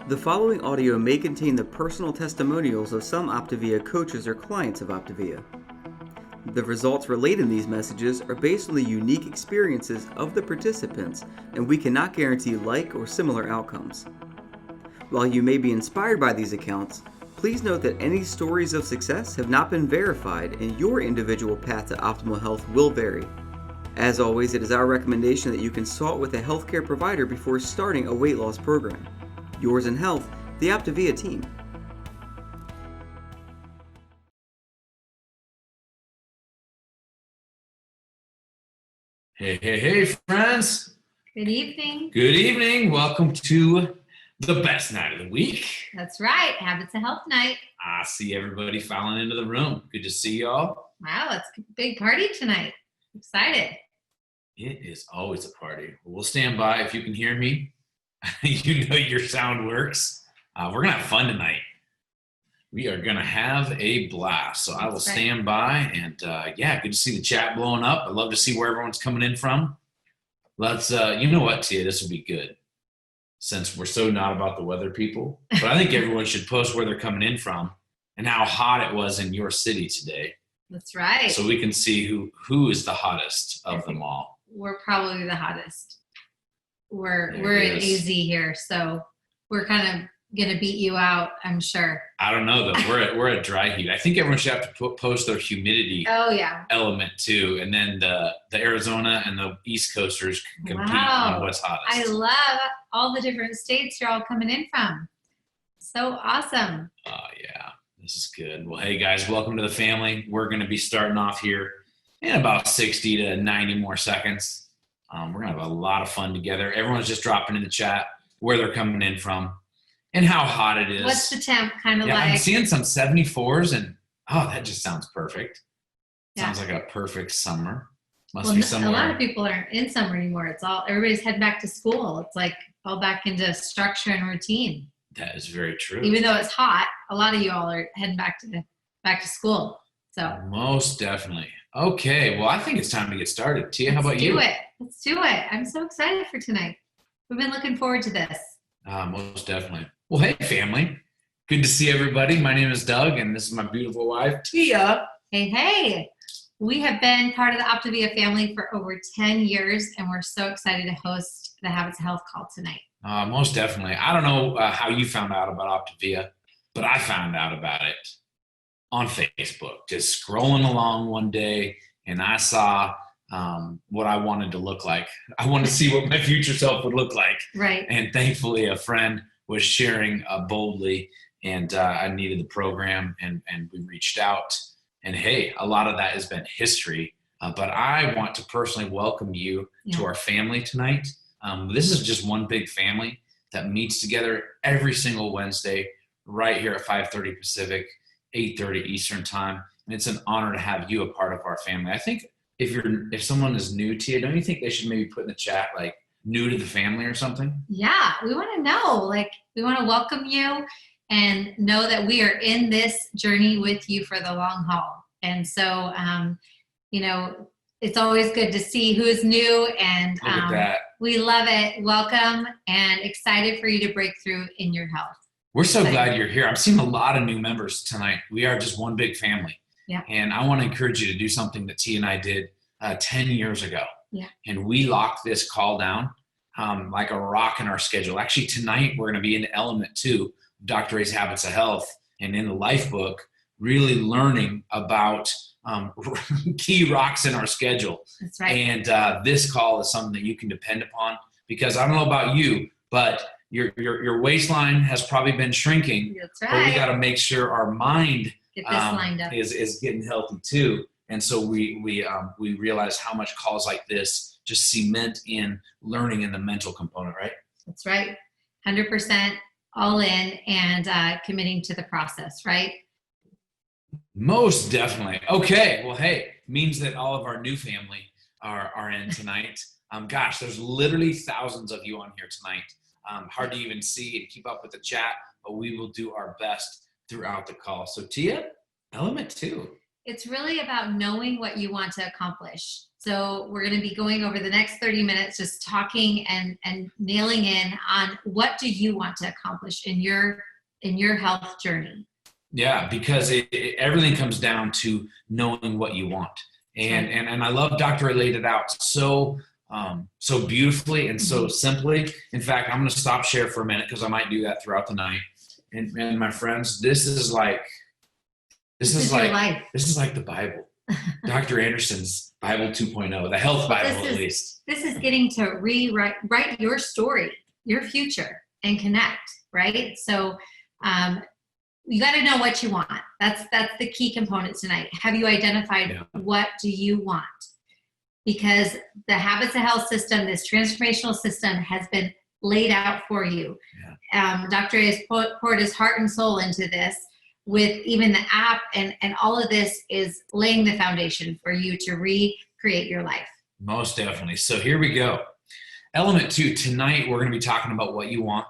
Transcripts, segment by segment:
The following audio may contain the personal testimonials of some Optavia coaches or clients of Optavia. The results relayed in these messages are based on the unique experiences of the participants, and we cannot guarantee like or similar outcomes. While you may be inspired by these accounts, please note that any stories of success have not been verified, and your individual path to optimal health will vary. As always, it is our recommendation that you consult with a healthcare provider before starting a weight loss program. Yours in health, the Optavia team. Hey, friends. Good evening. Good evening. Welcome to the best night of the week. That's right. Habits of Health Night. I see everybody filing into the room. Good to see y'all. Wow, it's a big party tonight. Excited. It is always a party. We'll stand by if you can hear me. You know your sound works. We're going to have fun tonight. We are going to have a blast. So I will stand by and good to see the chat blowing up. I'd love to see where everyone's coming in from. Let's, you know what, Tia, this will be good since we're so not about the weather people. But I think everyone should post where they're coming in from and how hot it was in your city today. That's right. So we can see who is the hottest of them all. We're probably the hottest. We're in AZ here, so we're kind of gonna beat you out, I'm sure. I don't know though. We're at dry heat. I think everyone should have to post their humidity element too, and then the Arizona and the East Coasters can compete on what's hottest. I love all the different states you're all coming in from. So awesome. Oh yeah, this is good. Well, hey guys, welcome to the family. We're going to be starting off here in about 60 to 90 more seconds. We're going to have a lot of fun together. Everyone's just dropping in the chat where they're coming in from and how hot it is. What's the temp kind of like? I'm seeing some 74s and that just sounds perfect. Sounds like a perfect summer. Must be somewhere. A lot of people aren't in summer anymore. It's all, everybody's heading back to school. It's like all back into structure and routine. That is very true. Even though it's hot, a lot of you all are heading back to school. So most definitely. Okay, well, I think it's time to get started. Tia, how about you? Let's do it. I'm so excited for tonight. We've been looking forward to this. Most definitely. Well, hey, family. Good to see everybody. My name is Doug, and this is my beautiful wife, Tia. Hey. We have been part of the Optavia family for over 10 years, and we're so excited to host the Habits of Health call tonight. Most definitely. I don't know how you found out about Optavia, but I found out about it on Facebook. Just scrolling along one day, and I saw what I wanted to look like. I wanted to see what my future self would look like. Right. And thankfully, a friend was sharing boldly, and I needed the program, and we reached out. And hey, a lot of that has been history. But I want to personally welcome you to our family tonight. This is just one big family that meets together every single Wednesday right here at 5:30 Pacific, 8:30 Eastern time. And it's an honor to have you a part of our family. I think if someone is new to you, don't you think they should maybe put in the chat like new to the family or something? Yeah, we want to know. We want to welcome you and know that we are in this journey with you for the long haul. And so, it's always good to see who is new, and Look at that. We love it. Welcome, and excited for you to break through in your health. We're so glad you're here. I'm seeing a lot of new members tonight. We are just one big family. Yeah. And I want to encourage you to do something that T and I did 10 years ago. Yeah. And we locked this call down like a rock in our schedule. Actually, tonight we're going to be in element 2, Dr. Ray's Habits of Health, and in the life book, really learning about key rocks in our schedule. That's right. And this call is something that you can depend upon, because I don't know about you, but your waistline has probably been shrinking. That's right. But we got to make sure our mind lined up. is getting healthy too. And so we realize how much calls like this just cement in learning in the mental component, right? That's right. 100% all in and committing to the process, right? Most definitely. Okay. Well, hey, means that all of our new family are in tonight. Gosh, there's literally thousands of you on here tonight. Hard to even see and keep up with the chat, but we will do our best throughout the call. So Tia, element 2. It's really about knowing what you want to accomplish. So we're going to be going over the next 30 minutes, just talking and nailing in on what do you want to accomplish in your health journey. Yeah, because everything comes down to knowing what you want. And I love Dr. Ray laid it out so beautifully and so simply. In fact, I'm going to stop share for a minute because I might do that throughout the night. And my friends, this is like the Bible. Dr. Anderson's Bible 2.0, the health Bible at least. This is getting to write your story, your future, and connect, right? So you got to know what you want. That's the key component tonight. Have you identified what do you want? Because the Habits of Health system, this transformational system, has been laid out for you. Yeah. Dr. A has poured his heart and soul into this, with even the app, and all of this is laying the foundation for you to recreate your life. Most definitely. So here we go. Element 2, tonight we're going to be talking about what you want.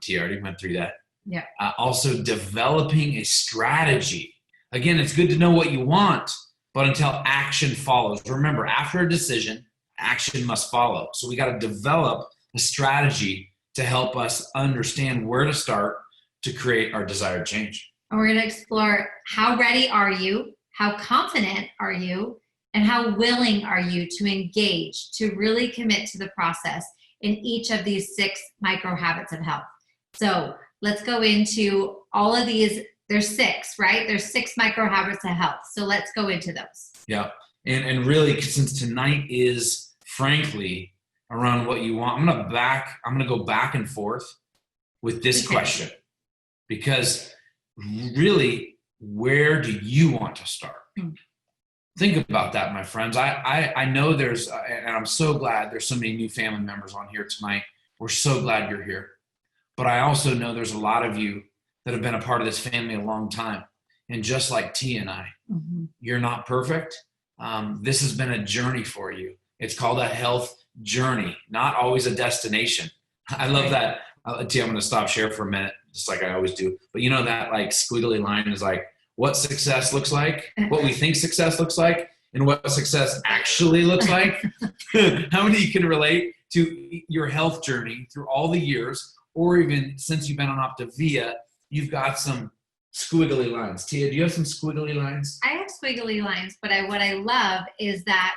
Tia already went through that. Yeah. Also developing a strategy. Again, it's good to know what you want, but until action follows. Remember, after a decision, action must follow. So we got to develop a strategy to help us understand where to start to create our desired change. And we're going to explore how ready are you, how confident are you, and how willing are you to engage, to really commit to the process in each of these 6 micro habits of health. So let's go into all of these. There's 6, right? There's 6 micro habits of health. So let's go into those. Yeah. And really, since tonight is frankly around what you want, I'm going to go back and forth with this question, because really, where do you want to start? Think about that, my friends. I know there's, and I'm so glad there's so many new family members on here tonight. We're so glad you're here. But I also know there's a lot of you that have been a part of this family a long time. And just like Tia and I, you're not perfect. This has been a journey for you. It's called a health journey, not always a destination. I love that. Tia, I'm going to stop share for a minute, just like I always do. But you know that like squiggly line is like what success looks like, what we think success looks like, and what success actually looks like. How many of you can relate to your health journey through all the years, or even since you've been on Optavia, you've got some squiggly lines. Tia, do you have some squiggly lines? I have squiggly lines, but what I love is that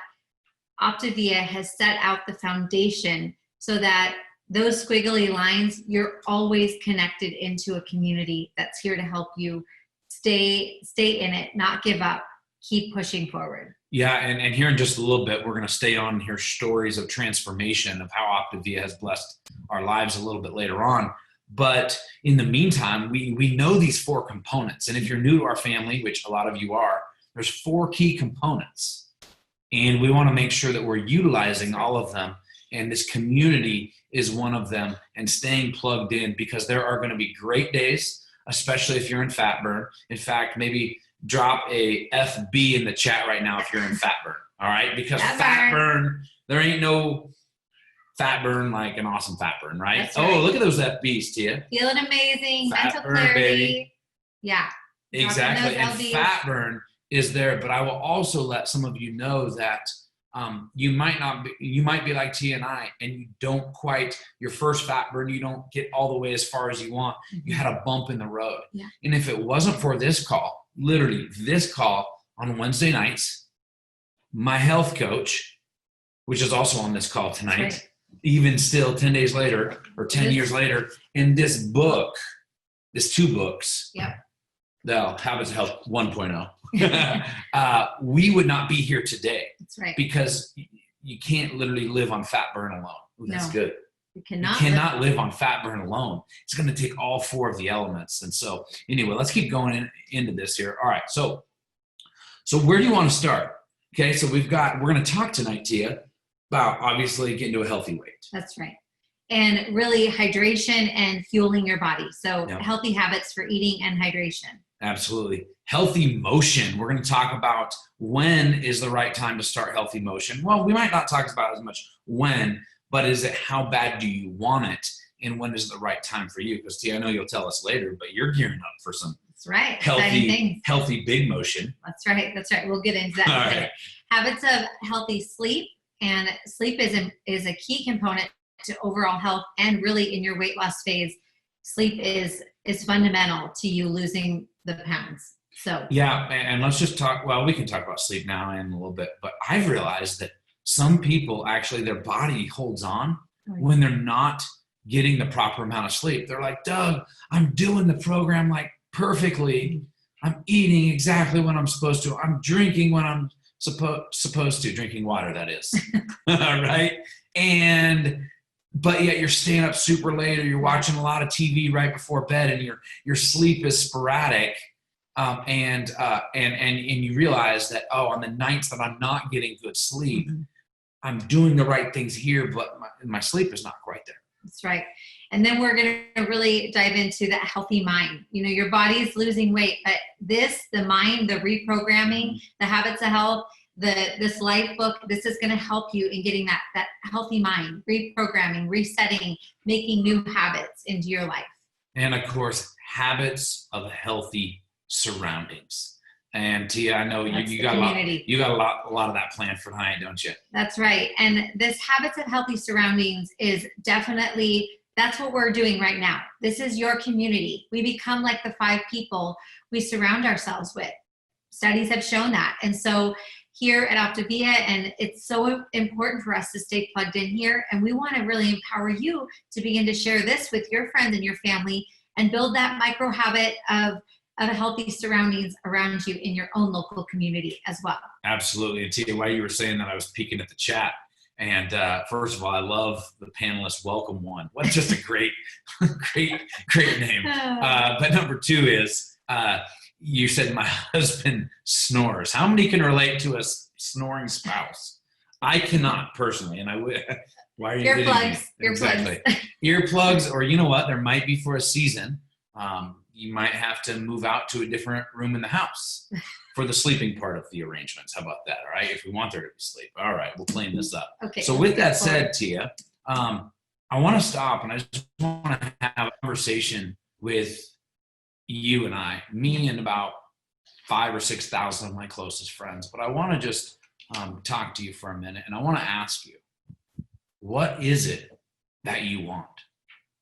Optavia has set out the foundation so that those squiggly lines, you're always connected into a community that's here to help you stay in it, not give up, keep pushing forward. Yeah, and here in just a little bit, we're going to stay on and hear stories of transformation of how Optavia has blessed our lives a little bit later on. But in the meantime, we know these 4 components. And if you're new to our family, which a lot of you are, there's 4 key components. And we want to make sure that we're utilizing all of them. And this community is one of them, and staying plugged in, because there are going to be great days, especially if you're in fat burn. In fact, maybe drop a FB in the chat right now if you're in fat burn. All right? Because fat burn, there ain't no fat burn like an awesome fat burn, right? Right. Oh, look at those FBs, Tia. Feeling amazing, Fat mental burn, clarity. baby. Yeah. Exactly. And fat burn is there, but I will also let some of you know that you might be like Tia and I, and you don't quite, your first fat burn, you don't get all the way as far as you want. You had a bump in the road. Yeah. And if it wasn't for this call, literally this call on Wednesday nights, my health coach, which is also on this call tonight, right, even still 10 days later or 10 years later, in this book, this 2 books, the Habits of Health 1.0, we would not be here today. That's right. Because you can't literally live on fat burn alone. Ooh, that's No. good. You You cannot live on fat burn alone. It's going to take all 4 of the elements. And so anyway, let's keep going into this here. All right. So where do you want to start? Okay. So we're going to talk tonight, Tia, about obviously getting to a healthy weight. That's right. And really hydration and fueling your body. So healthy habits for eating and hydration. Absolutely. Healthy motion. We're going to talk about when is the right time to start healthy motion. Well, we might not talk about as much when, but is it how bad do you want it? And when is the right time for you? Because Tia, I know you'll tell us later, but you're gearing up for some That's right. Exciting things. Healthy big motion. That's right. That's right. We'll get into that. All in a minute. right. Habits of healthy sleep, and sleep is a key component to overall health, and really in your weight loss phase, sleep is fundamental to you losing the pounds. So yeah, and let's just talk. Well, we can talk about sleep now in a little bit, but I've realized that some people actually their body holds on when they're not getting the proper amount of sleep. They're like, Doug, I'm doing the program like perfectly. I'm eating exactly when I'm supposed to. I'm drinking when I'm supposed to, drinking water, that is. Right? But yet you're staying up super late, or you're watching a lot of TV right before bed, and your sleep is sporadic. And you realize that, on the nights that I'm not getting good sleep, I'm doing the right things here, but my sleep is not quite there. That's right. And then we're going to really dive into that healthy mind. Your body is losing weight, but the mind, the reprogramming, the habits of health, this life book, this is going to help you in getting that healthy mind, reprogramming, resetting, making new habits into your life. And of course, habits of healthy surroundings. And Tia, I know you got a lot of that planned for tonight, don't you? That's right. And this habits of healthy surroundings is definitely, that's what we're doing right now. This is your community. We become like the 5 people we surround ourselves with. Studies have shown that. And so here at Optavia, and it's so important for us to stay plugged in here. And we want to really empower you to begin to share this with your friends and your family and build that micro habit of healthy surroundings around you in your own local community as well. Absolutely. And Tia, while you were saying that, I was peeking at the chat. And first of all, I love the panelist welcome one. What just a great name. But number 2 is, you said my husband snores. How many can relate to a snoring spouse? I cannot personally, and I would. Why are you earplugs? Exactly. Earplugs, or you know what? There might be for a season. You might have to move out to a different room in the house for the sleeping part of the arrangements. How about that? All right. If we want there to be sleep. All right. We'll clean this up. Okay. So with that said, Tia, I want to stop, and I just want to have a conversation with you and me and about 5,000 or 6,000 of my closest friends. But I want to just talk to you for a minute, and I want to ask you, what is it that you want?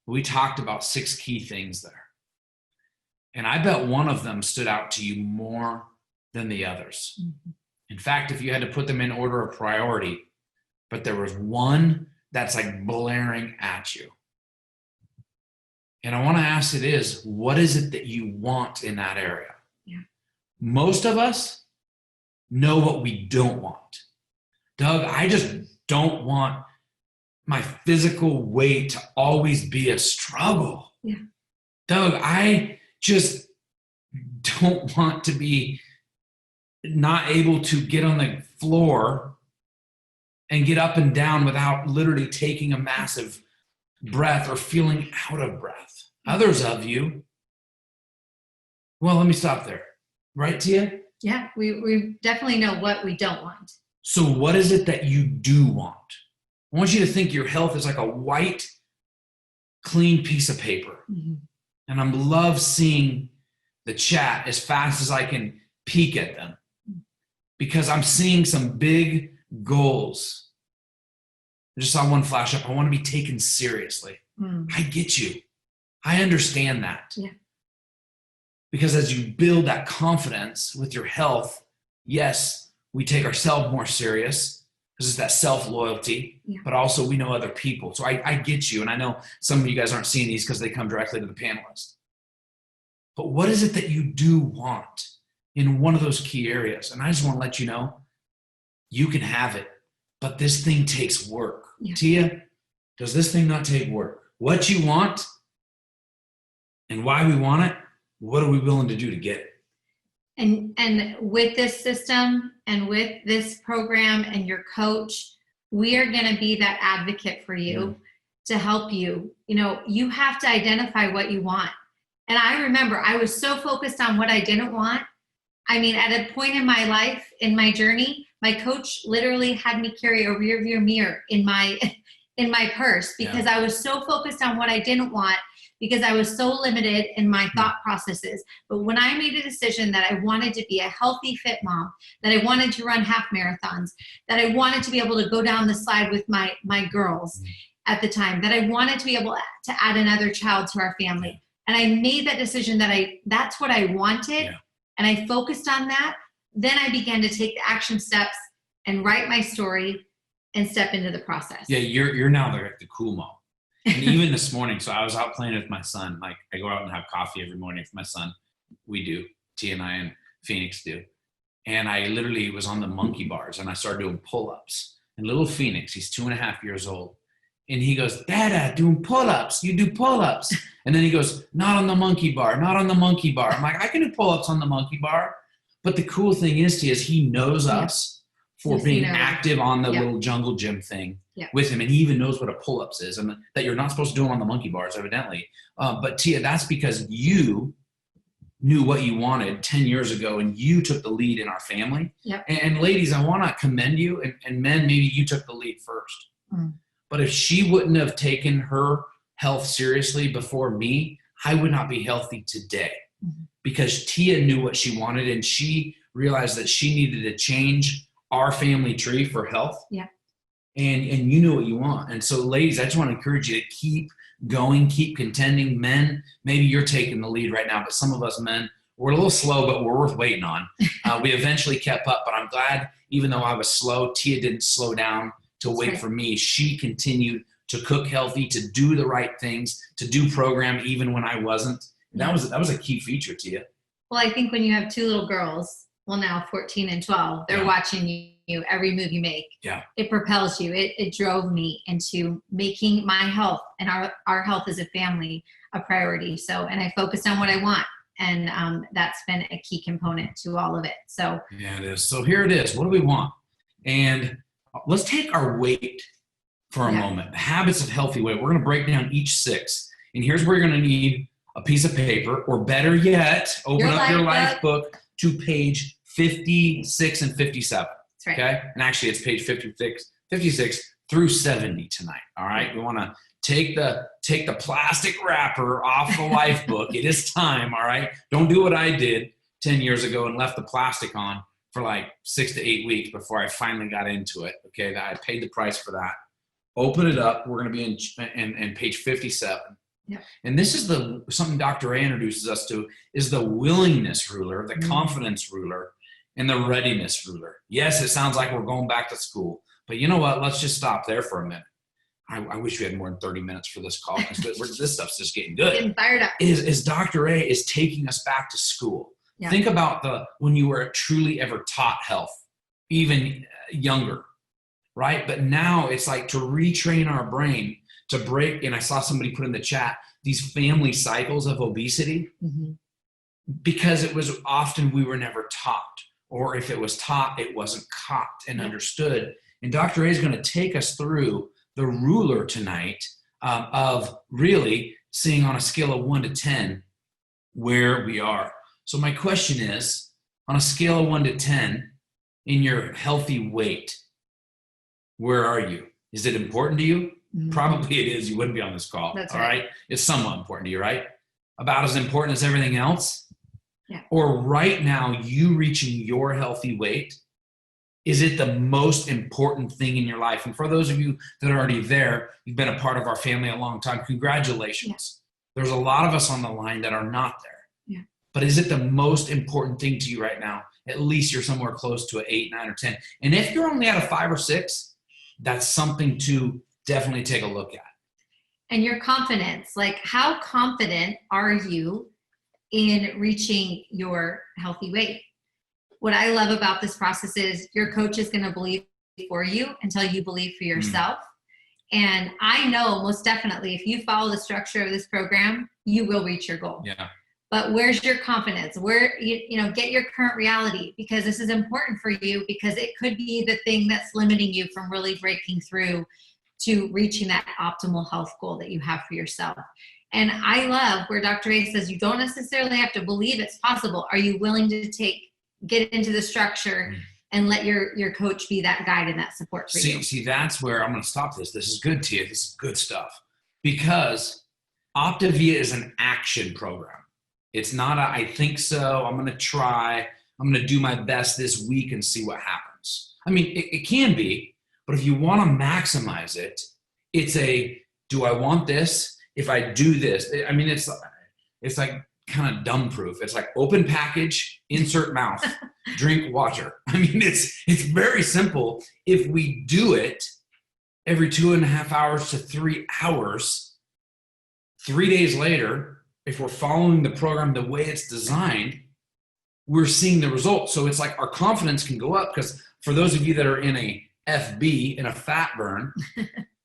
We talked about 6 key things there. And I bet one of them stood out to you more than the others. Mm-hmm. In fact, if you had to put them in order of priority, but there was one that's like blaring at you. And I want to ask what is it that you want in that area? Yeah. Most of us know what we don't want. Doug, I just don't want my physical weight to always be a struggle. Yeah. Doug, I just don't want to be not able to get on the floor and get up and down without literally taking a massive breath or feeling out of breath. Others of you, well, let me stop there. Right, Tia? Yeah, we definitely know what we don't want. So what is it that you do want? I want you to think your health is like a white, clean piece of paper. Mm-hmm. And I love seeing the chat as fast as I can peek at them, because I'm seeing some big goals. I just saw one flash up. I want to be taken seriously. I get you. I understand that. Yeah. Because as you build that confidence with your health, yes, we take ourselves more serious because it's that self-loyalty, but also we know other people. So I get you. And I know some of you guys aren't seeing these because they come directly to the panelists. But what is it that you do want in one of those key areas? And I just want to let you know, you can have it, but this thing takes work. Yeah. Tia, does this thing not take work? What you want and why we want it, what are we willing to do to get it? And with this system and with this program and your coach, we are going to be that advocate for you to help you. You know, you have to identify what you want. And I remember I was so focused on what I didn't want. I mean, at a point in my life, in my journey, my coach literally had me carry a rearview mirror in my purse because I was so focused on what I didn't want because I was so limited in my thought processes. But when I made a decision that I wanted to be a healthy, fit mom, that I wanted to run half marathons, that I wanted to be able to go down the slide with my girls at the time, that I wanted to be able to add another child to our family. And I made that decision that that's what I wanted. And I focused on that. Then I began to take the action steps and write my story and step into the process. Yeah, you're now like the cool mom. And even this morning, so I was out playing with my son. Like I go out and have coffee every morning with my son. We do. T and I and Phoenix do. And I literally was on the monkey bars and I started doing pull-ups. And little Phoenix, he's 2.5 years old. And he goes, Dada, doing pull-ups. You do pull-ups. And then he goes, not on the monkey bar, not on the monkey bar. I'm like, I can do pull-ups on the monkey bar. But the cool thing is he knows us for being active on the little jungle gym thing with him. And he even knows what a pull-ups is and that you're not supposed to do them on the monkey bars, evidently. But Tia, that's because you knew what you wanted 10 years ago and you took the lead in our family. And ladies, I want to commend you. And men, maybe you took the lead first. But if she wouldn't have taken her health seriously before me, I would not be healthy today. Because Tia knew what she wanted and she realized that she needed to change our family tree for health. And you know what you want. And so ladies, I just want to encourage you to keep going, keep contending. Men, maybe you're taking the lead right now, but some of us men, we're a little slow, but we're worth waiting on. We eventually kept up, but I'm glad even though I was slow, Tia didn't slow down to wait for me. She continued to cook healthy, to do the right things, to do program even when I wasn't. And that was a key feature, Tia. Well, I think when you have two little girls, well now 14 and 12, they're watching you every move you make. It propels you. It drove me into making my health and our health as a family a priority. So, and I focused on what I want. And that's been a key component to all of it. So yeah, it is. So here it is. What do we want? And let's take our weight for a moment. The habits of healthy weight. We're going to break down each 6. And here's where you're going to need a piece of paper, or better yet, open up your life book to page 56 and 57. That's right. Okay? And actually it's page 56 through 70 tonight. All right? We want to take the plastic wrapper off the life book. It is time, all right? Don't do what I did 10 years ago and left the plastic on for like 6 to 8 weeks before I finally got into it. Okay? I paid the price for that. Open it up. We're going to be in page 57. And this is something Dr. A introduces us to, is the willingness ruler, the confidence ruler, and the readiness ruler. Yes, it sounds like we're going back to school, but you know what? Let's just stop there for a minute. I wish we had more than 30 minutes for this call. This stuff's just getting good. Getting fired up. Is Dr. A is taking us back to school. Think about when you were truly ever taught health, even younger, right? But now it's like to retrain our brain to break, and I saw somebody put in the chat, these family cycles of obesity, because it was often we were never taught, or if it was taught, it wasn't caught and understood. And Dr. A is going to take us through the ruler tonight of really seeing on a scale of 1 to 10 where we are. So my question is, on a scale of 1 to 10, in your healthy weight, where are you? Is it important to you? Probably it is. You wouldn't be on this call. That's all right. It's somewhat important to you, right? About as important as everything else? Or right now, you reaching your healthy weight, is it the most important thing in your life? And for those of you that are already there, you've been a part of our family a long time, congratulations. There's a lot of us on the line that are not there. But is it the most important thing to you right now? At least you're somewhere close to an 8, 9, or 10. And if you're only at a 5 or 6, that's something to definitely take a look at. And your confidence, like how confident are you in reaching your healthy weight? What I love about this process is your coach is going to believe for you until you believe for yourself. And I know most definitely if you follow the structure of this program, you will reach your goal. But where's your confidence? Where, get your current reality, because this is important for you, because it could be the thing that's limiting you from really breaking through to reaching that optimal health goal that you have for yourself. And I love where Dr. A says you don't necessarily have to believe it's possible. Are you willing to get into the structure and let your coach be that guide and that support for you? See, that's where I'm going to stop this. This is good, Tia. This is good stuff. Because Optavia is an action program. It's not a, I think so, I'm going to try, I'm going to do my best this week and see what happens. I mean, it can be, but if you want to maximize it, it's a, do I want this? If I do this, I mean, it's like kind of dumb proof. It's like open package, insert mouth, drink water. I mean, it's very simple. If we do it every 2.5 hours to 3 hours, 3 days later, if we're following the program the way it's designed, we're seeing the results. So it's like our confidence can go up, because for those of you that are in a FB, in a fat burn,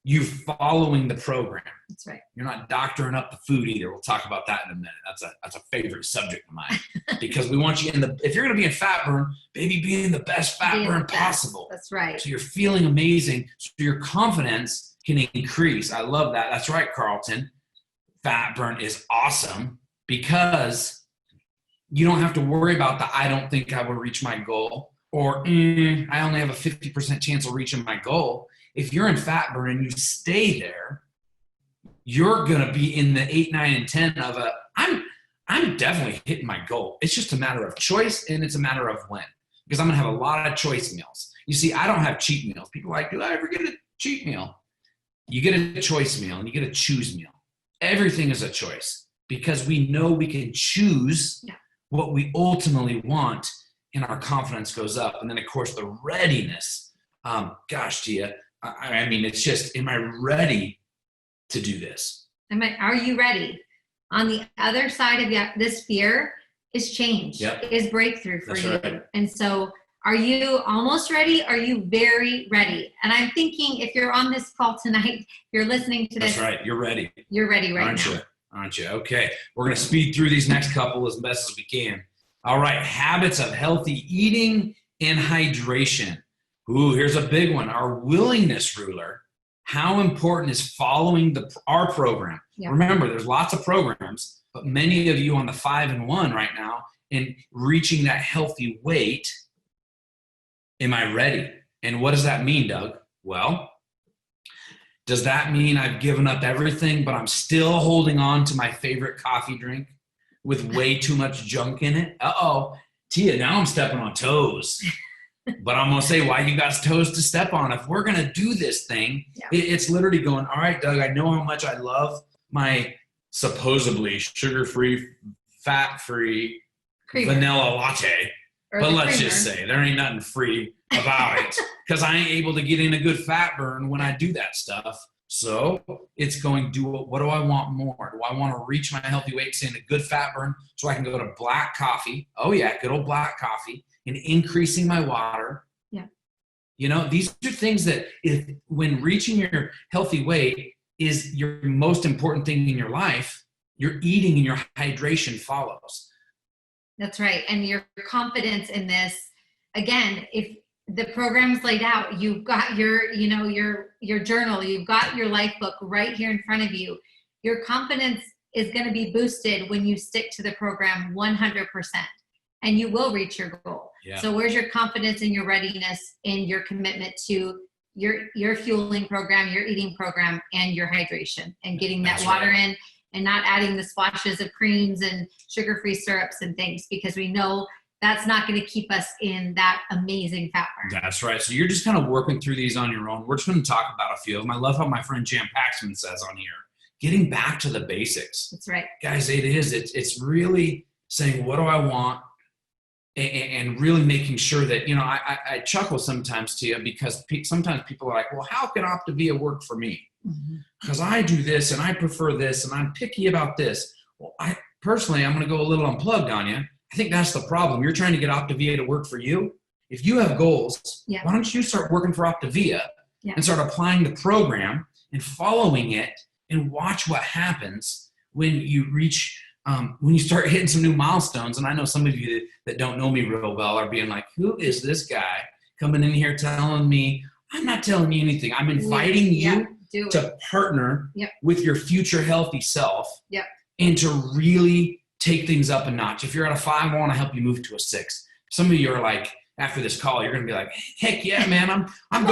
you're following the program. That's right. You're not doctoring up the food either. We'll talk about that in a minute. That's a favorite subject of mine, because we want you if you're going to be in fat burn, baby, be in the best fat burn possible. That's right. So you're feeling amazing. So your confidence can increase. I love that. That's right, Carlton. Fat burn is awesome because you don't have to worry about the, I don't think I will reach my goal, or I only have a 50% chance of reaching my goal. If you're in fat burn and you stay there, you're going to be in the 8, 9, and 10 of a, I'm definitely hitting my goal. It's just a matter of choice, and it's a matter of when, because I'm going to have a lot of choice meals. You see, I don't have cheat meals. People are like, do I ever get a cheat meal? You get a choice meal and you get a choose meal. Everything is a choice, because we know we can choose what we ultimately want, and our confidence goes up. And then, of course, the readiness. Gosh, Tia, I mean, it's just, am I ready to do this? Are you ready? On the other side of this fear is change, is breakthrough for you. Right. And so are you almost ready? Are you very ready? And I'm thinking, if you're on this call tonight, you're listening to this. That's right. You're ready. You're ready right now. Aren't you? Okay. We're going to speed through these next couple as best as we can. All right. Habits of healthy eating and hydration. Ooh, here's a big one. Our willingness ruler. How important is following our program? Yep. Remember, there's lots of programs, but many of you on the 5 and 1 right now, in reaching that healthy weight, am I ready? And what does that mean, Doug? Well, does that mean I've given up everything, but I'm still holding on to my favorite coffee drink with way too much junk in it? Uh-oh, Tia, now I'm stepping on toes. But I'm going to say, why you guys toes to step on? If we're going to do this thing, it's literally going, all right, Doug, I know how much I love my supposedly sugar-free, fat-free vanilla latte. But let's just say there ain't nothing free about it, because I ain't able to get in a good fat burn when I do that stuff. So it's going, what do I want more? Do I want to reach my healthy weight, stay in a good fat burn so I can go to black coffee? Oh, yeah, good old black coffee. And increasing my water. Yeah. You know, these are things that when reaching your healthy weight is your most important thing in your life, your eating and your hydration follows. That's right. And your confidence in this, again, if the program's laid out, you've got your journal, you've got your life book right here in front of you. Your confidence is going to be boosted when you stick to the program 100%. And you will reach your goal. Yeah. So where's your confidence and your readiness in your commitment to your fueling program, your eating program, and your hydration, and getting that water in, and not adding the splashes of creams and sugar-free syrups and things, because we know that's not going to keep us in that amazing fat burn. That's right. So you're just kind of working through these on your own. We're just going to talk about a few of them. I love how my friend Jan Paxman says on here, getting back to the basics. That's right. Guys, it's really saying, what do I want? And really making sure that, I chuckle sometimes to you, because sometimes people are like, well, how can Optavia work for me? Because I do this and I prefer this and I'm picky about this. Well, I'm going to go a little unplugged on you. I think that's the problem. You're trying to get Optavia to work for you. If you have goals, why don't you start working for Optavia and start applying the program and following it, and watch what happens when you reach when you start hitting some new milestones. And I know some of you that don't know me real well are being like, who is this guy coming in here telling me? I'm not telling you anything. I'm inviting you to partner with your future healthy self and to really take things up a notch. If you're at a 5, I want to help you move to a 6. Some of you are like, after this call, you're going to be like, heck yeah, man, I'm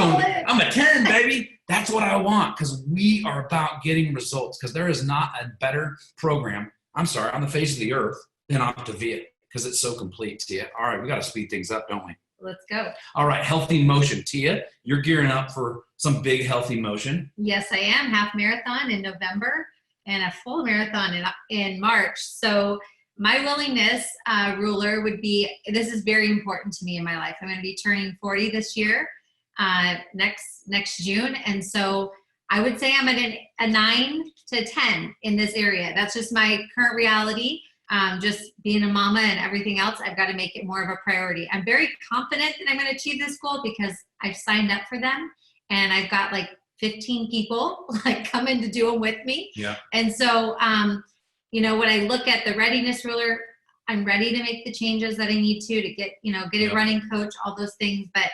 a 10, baby. That's what I want, because we are about getting results, because there is not a better program, on the face of the earth than Optavia, because it's so complete, Tia. All right, we got to speed things up, don't we? Let's go. All right, healthy motion. Tia, you're gearing up for some big healthy motion. Yes, I am. Half marathon in November and a full marathon in March. So my willingness ruler would be, this is very important to me in my life. I'm going to be turning 40 this year, next June. And so I would say I'm at a 9 to 10 in this area. That's just my current reality. Just being a mama and everything else, I've got to make it more of a priority. I'm very confident that I'm going to achieve this goal because I've signed up for them, and I've got like 15 people like coming to do them with me. Yeah. And so, when I look at the readiness ruler, I'm ready to make the changes that I need to get a running coach, all those things. But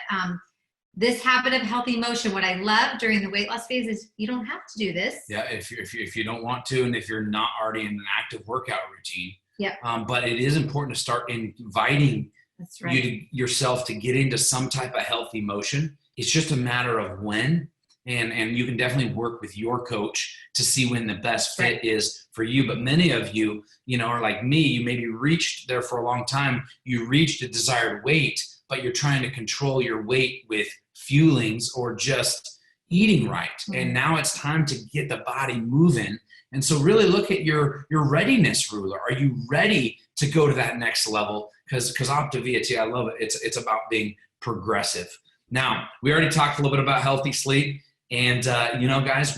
this habit of healthy motion, what I love during the weight loss phase is you don't have to do this. Yeah, if you don't want to, and if you're not already in an active workout routine. Yeah. But it is important to start inviting That's right. yourself to get into some type of healthy motion. It's just a matter of when, and you can definitely work with your coach to see when the best fit is for you. But many of you, are like me. You maybe reached there for a long time. You reached a desired weight, but you're trying to control your weight with fuelings or just eating right. Mm-hmm. And now it's time to get the body moving. And so really look at your readiness ruler. Are you ready to go to that next level? Because Optavia, I love it. It's about being progressive. Now, we already talked a little bit about healthy sleep. And, guys,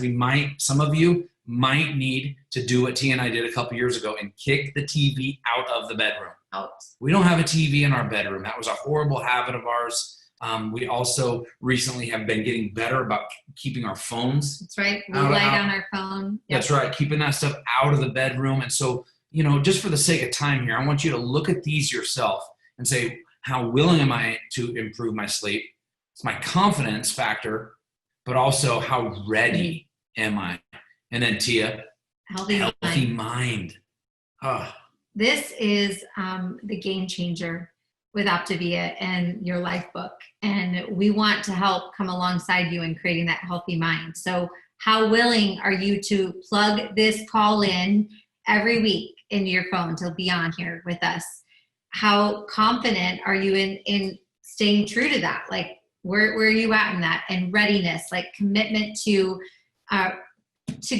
some of you might need to do what Tia and I did a couple years ago and kick the TV out of the bedroom. Out. We don't have a TV in our bedroom. That was a horrible habit of ours. We also recently have been getting better about keeping our phones. That's right. We light on our phone. Yep. That's right. Keeping that stuff out of the bedroom. And so, just for the sake of time here, I want you to look at these yourself and say, how willing am I to improve my sleep? It's my confidence factor, but also how ready am I? And then Tia, healthy mind. Oh. This is the game changer with Optavia and your life book. And we want to help come alongside you in creating that healthy mind. So how willing are you to plug this call in every week into your phone to be on here with us? How confident are you in staying true to that? Like, where are you at in that? And readiness, like commitment to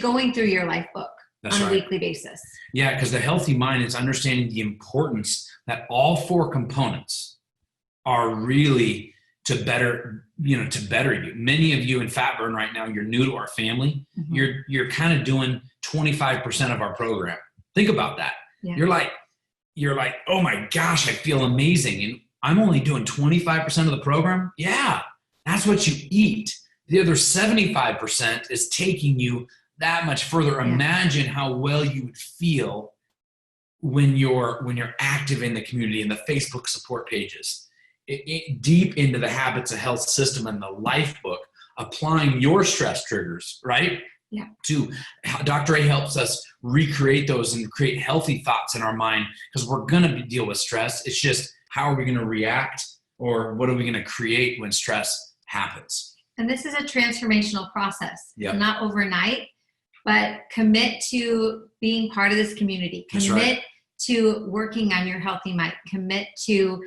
going through your life book. That's on a weekly basis. Yeah, because the healthy mind is understanding the importance that all four components are really to better you. Many of you in Fat Burn right now, you're new to our family. Mm-hmm. You're kind of doing 25% of our program. Think about that. Yeah. You're like, oh my gosh, I feel amazing. And I'm only doing 25% of the program. Yeah, that's what you eat. The other 75% is taking you that much further. Yeah. Imagine how well you would feel when you're active in the community and the Facebook support pages, deep into the Habits of Health system and the life book, applying your stress triggers, right? Yeah. Dr. A helps us recreate those and create healthy thoughts in our mind, because we're going to deal with stress. It's just, how are we going to react, or what are we going to create when stress happens? And this is a transformational process. Yep. Not overnight. But commit to being part of this community. Commit to working on your healthy mind. Commit to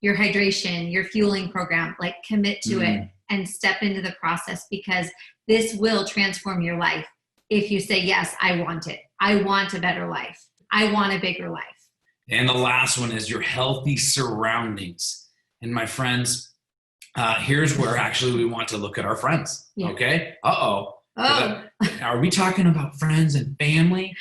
your hydration, your fueling program. Like, commit to it and step into the process, because this will transform your life if you say, yes, I want it. I want a better life. I want a bigger life. And the last one is your healthy surroundings. And my friends, here's where actually we want to look at our friends. Yeah. Okay? Uh-oh. Are we talking about friends and family?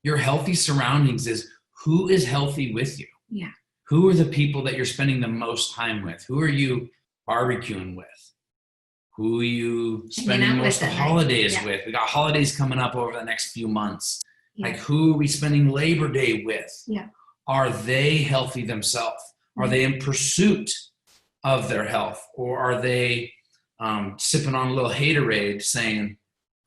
Your healthy surroundings is who is healthy with you. Yeah. Who are the people that you're spending the most time with? Who are you barbecuing with? Who are you spending most of the holidays with? We got holidays coming up over the next few months. Yeah. Like, who are we spending Labor Day with? Yeah. Are they healthy themselves? Are they in pursuit of their health? Or are they sipping on a little haterade saying,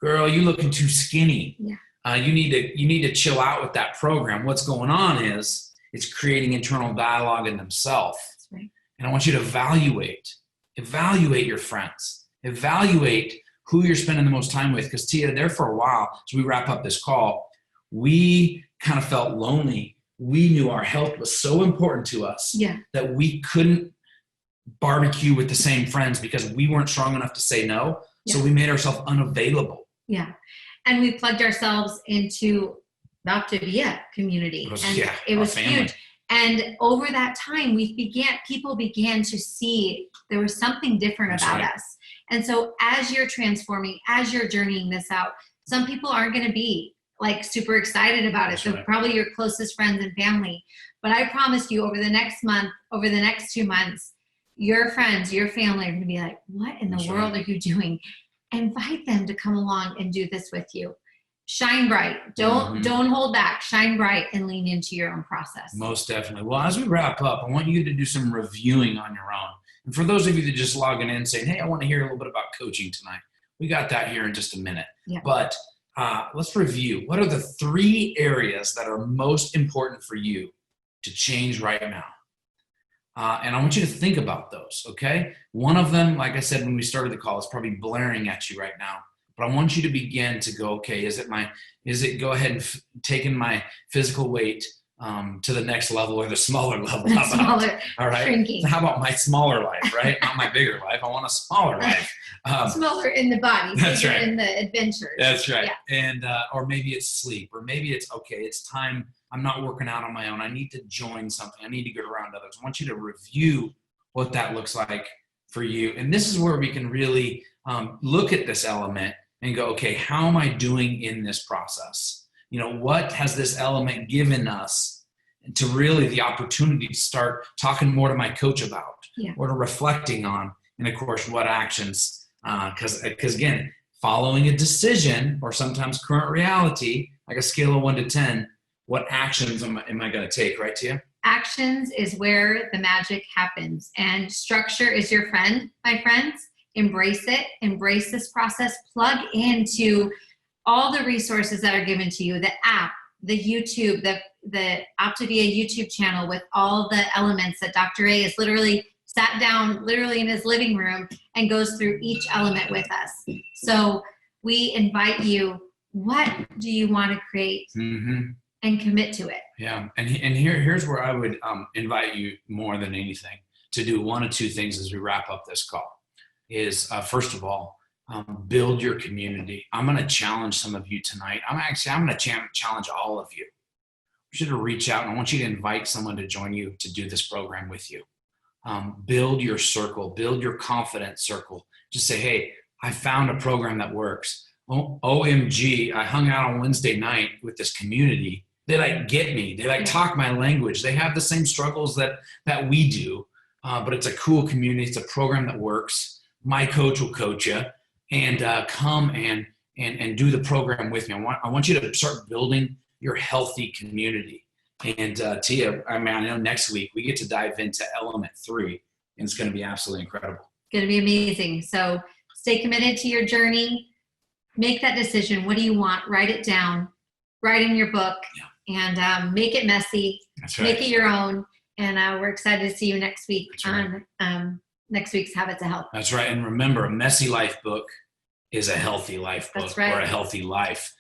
girl, you looking too skinny. Yeah. You need to chill out with that program. What's going on is it's creating internal dialogue in themselves. That's right. And I want you to evaluate your friends, evaluate who you're spending the most time with. Because Tia, there for a while, as we wrap up this call, we kind of felt lonely. We knew our health was so important to us that we couldn't barbecue with the same friends because we weren't strong enough to say no. So we made ourselves unavailable. Yeah. And we plugged ourselves into the Optavia community. It was huge. And over that time, people began to see there was something different about us. And so as you're transforming, as you're journeying this out, some people aren't going to be like super excited about it. So probably your closest friends and family. But I promise you, over the next month, over the next 2 months, your friends, your family are going to be like, what in the world are you doing? Invite them to come along and do this with you. Shine bright. Don't hold back. Shine bright and lean into your own process. Most definitely. Well, as we wrap up, I want you to do some reviewing on your own. And for those of you that just logging in saying, hey, I want to hear a little bit about coaching tonight. We got that here in just a minute. Yeah. But let's review. What are the 3 areas that are most important for you to change right now? And I want you to think about those, okay? One of them, like I said when we started the call, is probably blaring at you right now. But I want you to begin to go, okay, is it go ahead and taking my physical weight to the next level or the smaller level? All right. Shrinking. How about my smaller life, right? Not my bigger life. I want a smaller life. Smaller in the body. That's right. In the adventures. That's right. Yeah. And or maybe it's sleep, or maybe it's okay, it's time. I'm not working out on my own. I need to join something. I need to get around others. I want you to review what that looks like for you. And this is where we can really look at this element and go, okay, how am I doing in this process? You know, what has this element given us to really the opportunity to start talking more to my coach about, or to reflecting on, and of course, what actions, because again, following a decision or sometimes current reality, like a scale of 1 to 10, what actions am I going to take, right, Tia? Actions is where the magic happens, and structure is your friend, my friends. Embrace it, embrace this process, plug into all the resources that are given to you, the app, the YouTube, the Optavia YouTube channel with all the elements that Dr. A has literally sat down in his living room and goes through each element with us. So we invite you, what do you want to create? And commit to it. Yeah, and here's where I would invite you more than anything to do 1 of 2 things as we wrap up this call. Is first of all, build your community. I'm going to challenge some of you tonight. I'm going to challenge all of you. I want you to reach out, and I want you to invite someone to join you to do this program with you. Build your circle, build your confidence circle. Just say, hey, I found a program that works. OMG, I hung out on Wednesday night with this community. They like get me. They like talk my language. They have the same struggles that we do, but it's a cool community. It's a program that works. My coach will coach you, and come and do the program with me. I want you to start building your healthy community. And Tia, I know next week we get to dive into element 3, and it's going to be absolutely incredible. It's going to be amazing. So stay committed to your journey. Make that decision. What do you want? Write it down. Write in your book, and make it messy. That's right. Make it your own. And we're excited to see you next week on next week's Habits of Health. That's right. And remember, a messy life book is a healthy life book. That's right. Or a healthy life.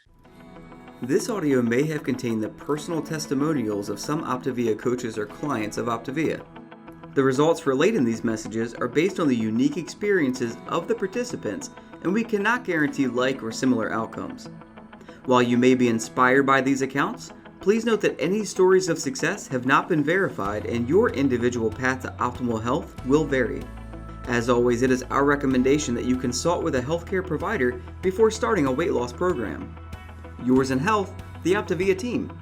This audio may have contained the personal testimonials of some Optavia coaches or clients of Optavia. The results relayed in these messages are based on the unique experiences of the participants, and we cannot guarantee like or similar outcomes. While you may be inspired by these accounts, please note that any stories of success have not been verified, and your individual path to optimal health will vary. As always, it is our recommendation that you consult with a healthcare provider before starting a weight loss program. Yours in health, the Optavia team.